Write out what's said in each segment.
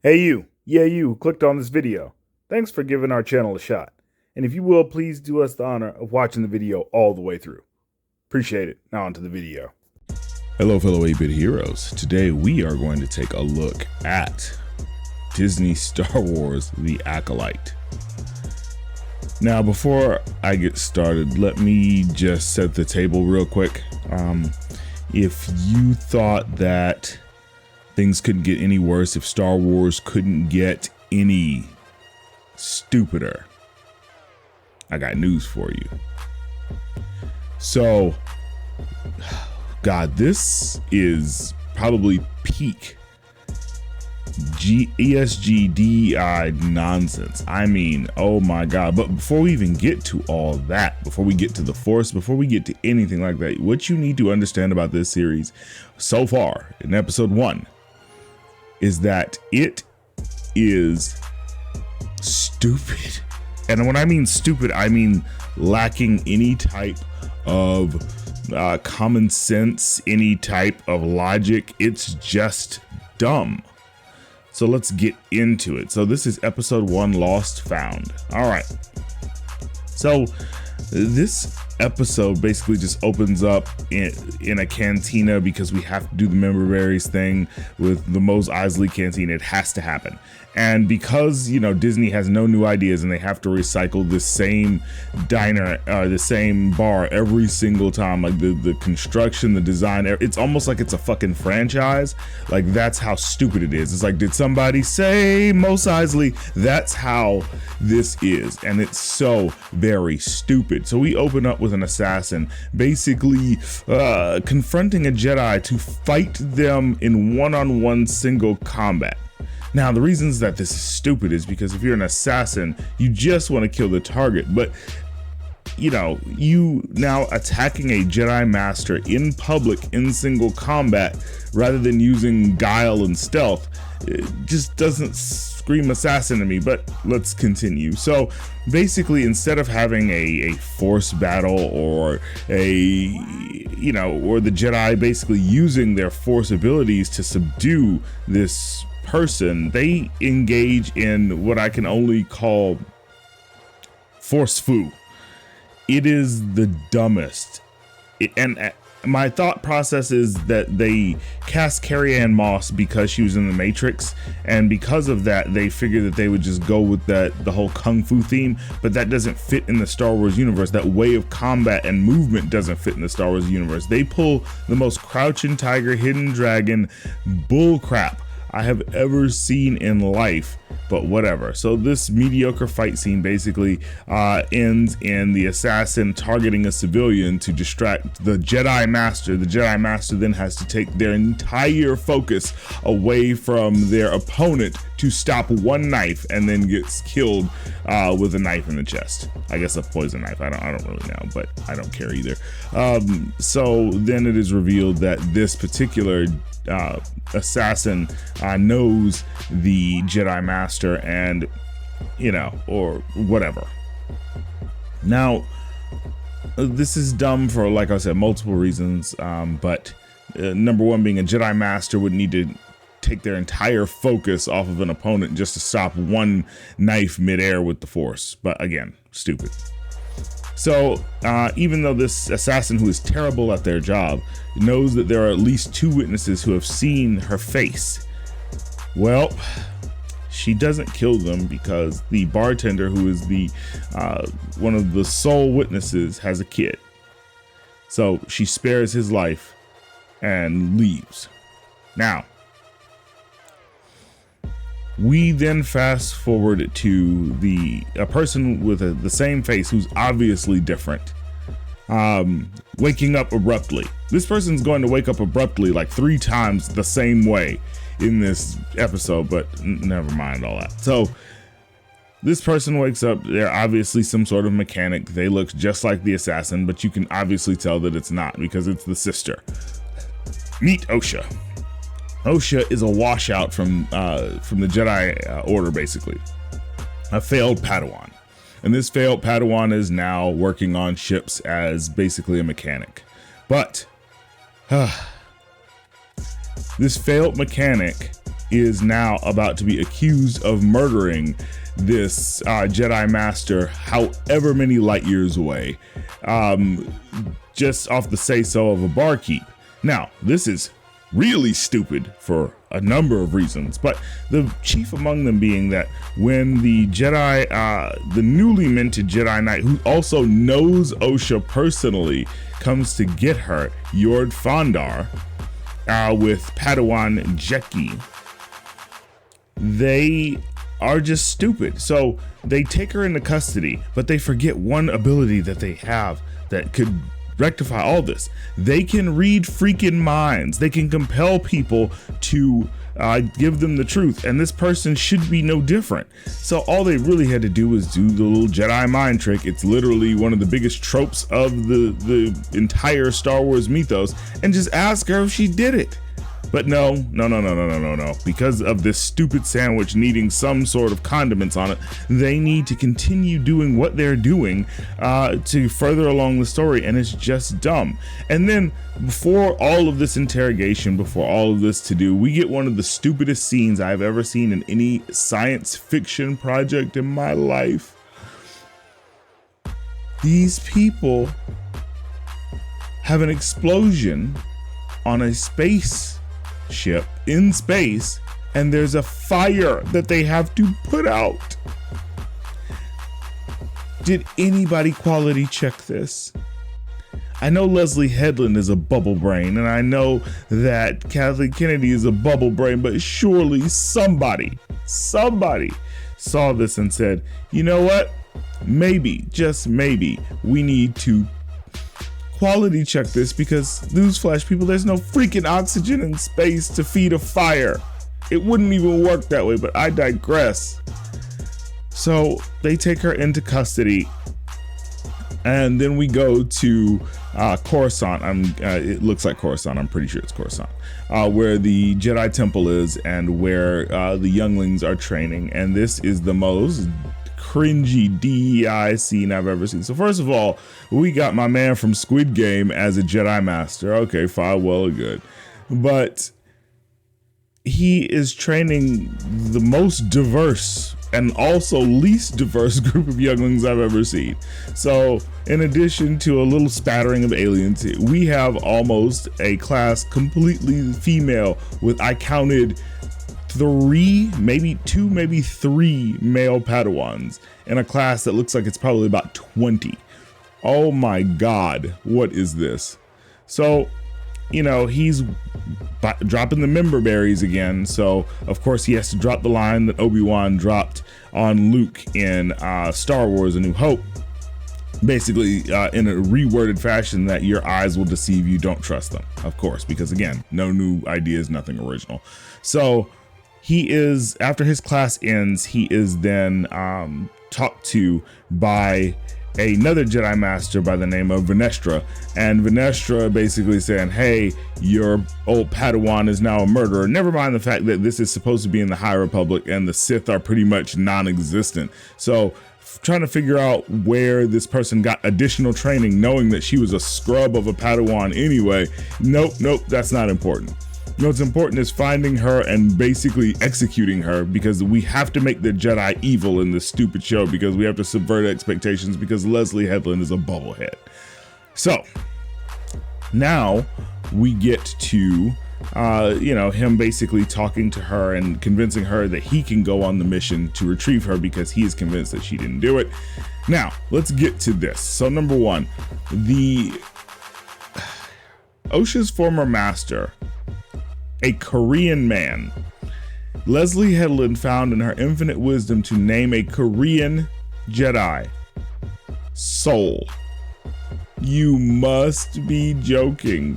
Hey you, yeah you who clicked on this video. Thanks for giving our channel a shot. And if you will, please do us the honor of watching the video all the way through. Appreciate it. Now onto the video. Hello fellow 8-bit heroes. Today we are going to take a look at Disney Star Wars The Acolyte. Now before I get started, let me just set the table real quick. If you thought that things couldn't get any worse, if Star Wars couldn't get any stupider, I got news for you. So, God, this is probably peak ESG DEI nonsense. I mean, oh my God. But before we even get to all that, before we get to the Force, before we get to anything like that, what you need to understand about this series so far in episode 1 is that it is stupid. And when I mean stupid, I mean lacking any type of common sense, any type of logic. It's just dumb. So let's get into it. So this is episode 1, Lost Found. All right. So this episode basically just opens up in a cantina because we have to do the member berries thing with the Mos Eisley cantina. It has to happen. And because, you know, Disney has no new ideas and they have to recycle the same diner, the same bar every single time, like the construction, the design, it's almost like it's a fucking franchise. Like, that's how stupid it is. It's like, did somebody say Mos Eisley? That's how this is. And it's so very stupid. So we open up with an assassin basically confronting a Jedi to fight them in one-on-one single combat. Now, the reasons that this is stupid is because if you're an assassin, you just want to kill the target. But, you know, you now attacking a Jedi Master in public in single combat rather than using guile and stealth, it just doesn't scream assassin to me. But let's continue. So basically, instead of having a force battle or or the Jedi basically using their force abilities to subdue this person, they engage in what I can only call force foo. It is the dumbest. And my thought process is that they cast Carrie-Anne Moss because she was in the Matrix, and because of that they figured that they would just go with the whole kung fu theme, but that doesn't fit in the Star Wars universe. That way of combat and movement doesn't fit in the Star Wars universe. They pull the most crouching tiger, hidden dragon bull crap I have ever seen in life, but whatever. So this mediocre fight scene basically ends in the assassin targeting a civilian to distract the Jedi Master. The Jedi Master then has to take their entire focus away from their opponent to stop one knife, and then gets killed with a knife in the chest. I guess a poison knife. I don't really know, but I don't care either. So then it is revealed that this particular assassin knows the Jedi Master, and or whatever. Now this is dumb for, like I said, multiple reasons, but number one being a Jedi Master would need to take their entire focus off of an opponent just to stop one knife midair with the Force. But again, stupid. So even though this assassin, who is terrible at their job, knows that there are at least 2 witnesses who have seen her face, well, she doesn't kill them because the bartender, who is the one of the sole witnesses, has a kid. So she spares his life and leaves. Now, we then fast forward to a person with the same face who's obviously different, waking up abruptly. This person's going to wake up abruptly like 3 times the same way in this episode, but never mind all that. So this person wakes up. They're obviously some sort of mechanic. They look just like the assassin, but you can obviously tell that it's not, because it's the sister. Meet Osha. Osha is a washout from the Jedi Order, basically. A failed Padawan. And this failed Padawan is now working on ships as basically a mechanic. But this failed mechanic is now about to be accused of murdering this Jedi Master however many light years away, just off the say-so of a barkeep. Now, this is really stupid for a number of reasons, but the chief among them being that when the Jedi, the newly minted Jedi Knight, who also knows Osha personally, comes to get her, Yord Fondar, with Padawan Jeki, they are just stupid. So they take her into custody, but they forget one ability that they have that could rectify all this. They can read freaking minds. They can compel people to give them the truth, and this person should be no different. So all they really had to do was do the little Jedi mind trick. It's literally one of the biggest tropes of the entire Star Wars mythos, and just ask her if she did it. But no. Because of this stupid sandwich needing some sort of condiments on it, they need to continue doing what they're doing to further along the story, and it's just dumb. And then before all of this interrogation, before all of this to do, we get one of the stupidest scenes I've ever seen in any science fiction project in my life. These people have an explosion on a spaceship in space, and there's a fire that they have to put out. Did anybody quality check this? I know Leslye Headland is a bubble brain, and I know that Kathleen Kennedy is a bubble brain, but surely somebody saw this and said, you know what? Maybe, just maybe, we need to quality check this, because newsflash, people, there's no freaking oxygen in space to feed a fire. It wouldn't even work that way, but I digress. So they take her into custody, and then we go to Coruscant. It looks like Coruscant. I'm pretty sure it's Coruscant, where the Jedi Temple is and where the younglings are training. And this is the most cringy DEI scene I've ever seen. So first of all, we got my man from Squid Game as a Jedi Master. Okay, fine, well and good. But he is training the most diverse and also least diverse group of younglings I've ever seen. So in addition to a little spattering of aliens, we have almost a class completely female with, I counted, 3, maybe 2, maybe 3 male Padawans in a class that looks like it's probably about 20. Oh my God, what is this? So, you know, he's dropping the member berries again. So of course he has to drop the line that Obi-Wan dropped on Luke in Star Wars: A New Hope. Basically in a reworded fashion that your eyes will deceive you, don't trust them. Of course, because again, no new ideas, nothing original. So he is, after his class ends, he is then talked to by another Jedi Master by the name of Venestra, and Venestra basically saying, hey, your old Padawan is now a murderer. Never mind the fact that this is supposed to be in the High Republic and the Sith are pretty much non-existent. So trying to figure out where this person got additional training, knowing that she was a scrub of a Padawan anyway. Nope, that's not important. What's important is finding her and basically executing her, because we have to make the Jedi evil in this stupid show, because we have to subvert expectations, because Leslye Headland is a bubblehead. So now we get to him basically talking to her and convincing her that he can go on the mission to retrieve her, because he is convinced that she didn't do it. Now let's get to this. So number one, Osha's former master, a Korean man. Leslye Headland found in her infinite wisdom to name a Korean Jedi Soul. You must be joking.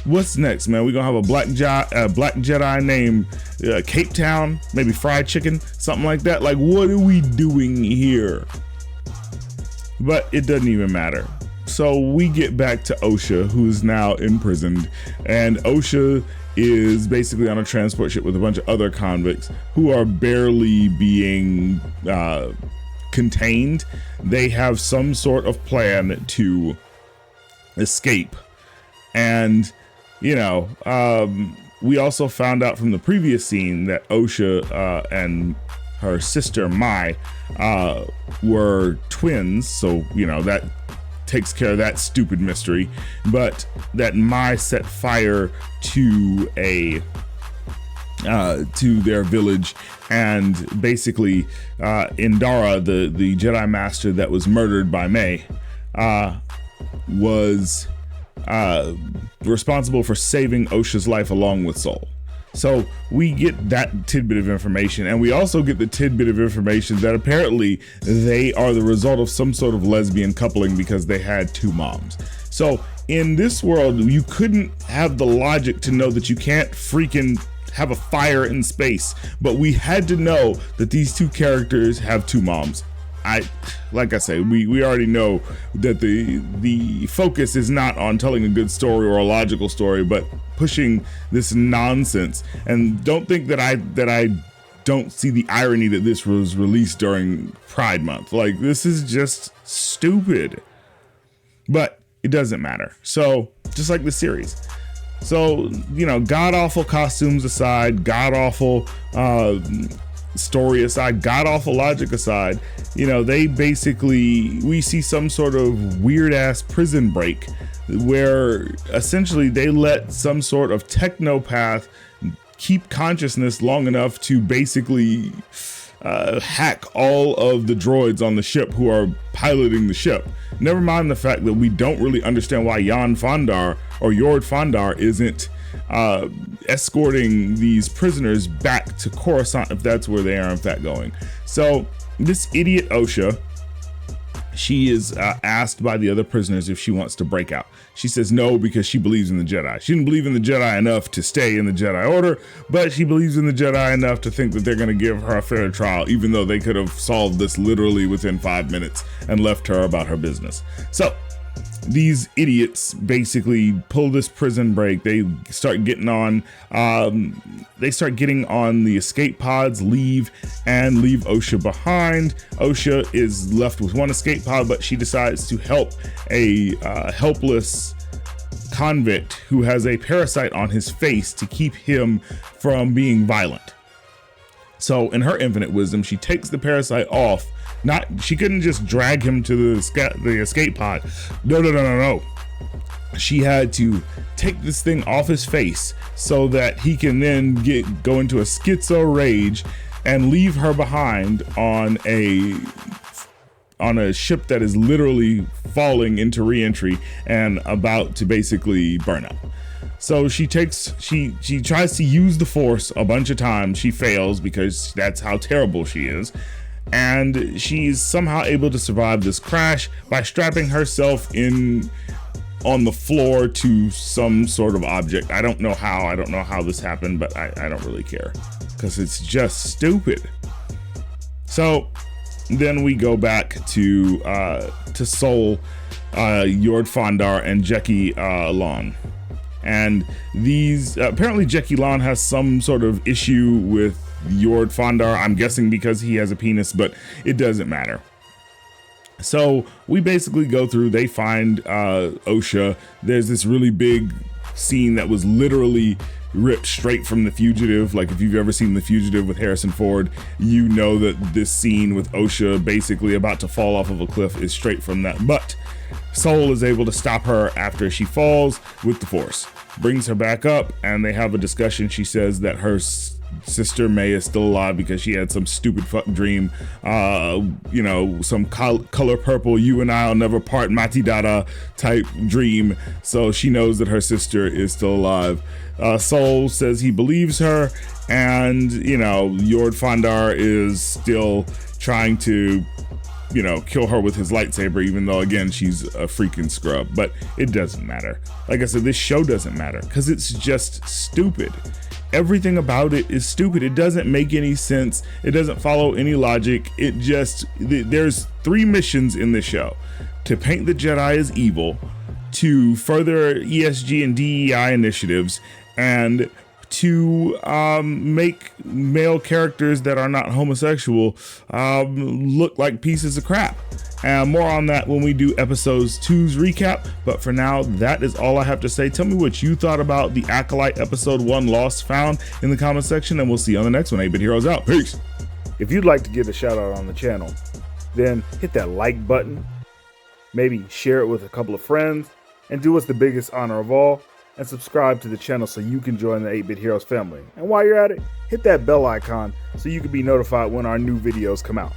What's next, man? We're gonna have a black Jedi named Cape Town, maybe fried chicken, something like that. Like, what are we doing here? But it doesn't even matter. So we get back to Osha, who's now imprisoned, and Osha is basically on a transport ship with a bunch of other convicts who are barely being contained. They have some sort of plan to escape, and we also found out from the previous scene that Osha and her sister Mai were twins. So, that takes care of that stupid mystery. But that Mai set fire to to their village, and basically Indara, the Jedi Master that was murdered by May, was responsible for saving Osha's life along with Soul. So we get that tidbit of information, and we also get the tidbit of information that apparently they are the result of some sort of lesbian coupling because they had two moms. So in this world, you couldn't have the logic to know that you can't freaking have a fire in space, but we had to know that these two characters have two moms. Like I say, we already know that the focus is not on telling a good story or a logical story, but pushing this nonsense. And don't think that I don't see the irony that this was released during Pride Month. Like, this is just stupid. But it doesn't matter. So, just like the series. So, god-awful costumes aside, god-awful story aside, god-awful logic aside, they basically, we see some sort of weird-ass prison break where essentially they let some sort of technopath keep consciousness long enough to basically hack all of the droids on the ship who are piloting the ship. Never mind the fact that we don't really understand why Jan Fondar or Jord Fondar isn't escorting these prisoners back to Coruscant if that's where they are in fact going. So this idiot Osha, she is asked by the other prisoners if she wants to break out. She says no because she believes in the Jedi. She didn't believe in the Jedi enough to stay in the Jedi Order, but she believes in the Jedi enough to think that they're going to give her a fair trial, even though they could have solved this literally within 5 minutes and left her about her business. So these idiots basically pull this prison break. They start getting on the escape pods, leave Osha behind. Osha is left with one escape pod, but she decides to help a helpless convict who has a parasite on his face to keep him from being violent. So in her infinite wisdom, she takes the parasite off. She couldn't just drag him to the escape pod. No. She had to take this thing off his face so that he can then go into a schizo rage and leave her behind on a ship that is literally falling into re-entry and about to basically burn up. So she tries to use the Force a bunch of times. She fails because that's how terrible she is. And she's somehow able to survive this crash by strapping herself on the floor to some sort of object. I don't know how this happened, but I don't really care because it's just stupid. So then we go back to Soul, Jord Fondar, and Jeki Lon. And these apparently Jeki Lon has some sort of issue with Jord Fondar, I'm guessing because he has a penis, but it doesn't matter. So we basically go through, they find Osha. There's this really big scene that was literally ripped straight from The Fugitive. Like, if you've ever seen The Fugitive with Harrison Ford, you know that this scene with Osha basically about to fall off of a cliff is straight from that. But Soul is able to stop her after she falls with the Force, brings her back up, and they have a discussion. She says that her sister May is still alive because she had some stupid fuck dream, some color purple, you and I'll never part, Matidada type dream. So she knows that her sister is still alive. Soul says he believes her, and Jord Fondar is still trying to kill her with his lightsaber, even though again she's a freaking scrub. But it doesn't matter. Like I said, this show doesn't matter because it's just stupid. Everything about it is stupid. It doesn't make any sense. It doesn't follow any logic. There's 3 missions in the show: to paint the Jedi as evil, to further ESG and DEI initiatives, and to make male characters that are not homosexual look like pieces of crap. And more on that when we do episodes 2's recap. But for now, that is all I have to say. Tell me what you thought about the Acolyte episode 1 Lost Found in the comment section, and we'll see you on the next one. 8-Bit Heroes out. Peace. If you'd like to get a shout out on the channel, then hit that like button, maybe share it with a couple of friends, and do us the biggest honor of all, and subscribe to the channel so you can join the 8-Bit Heroes family. And while you're at it, hit that bell icon so you can be notified when our new videos come out.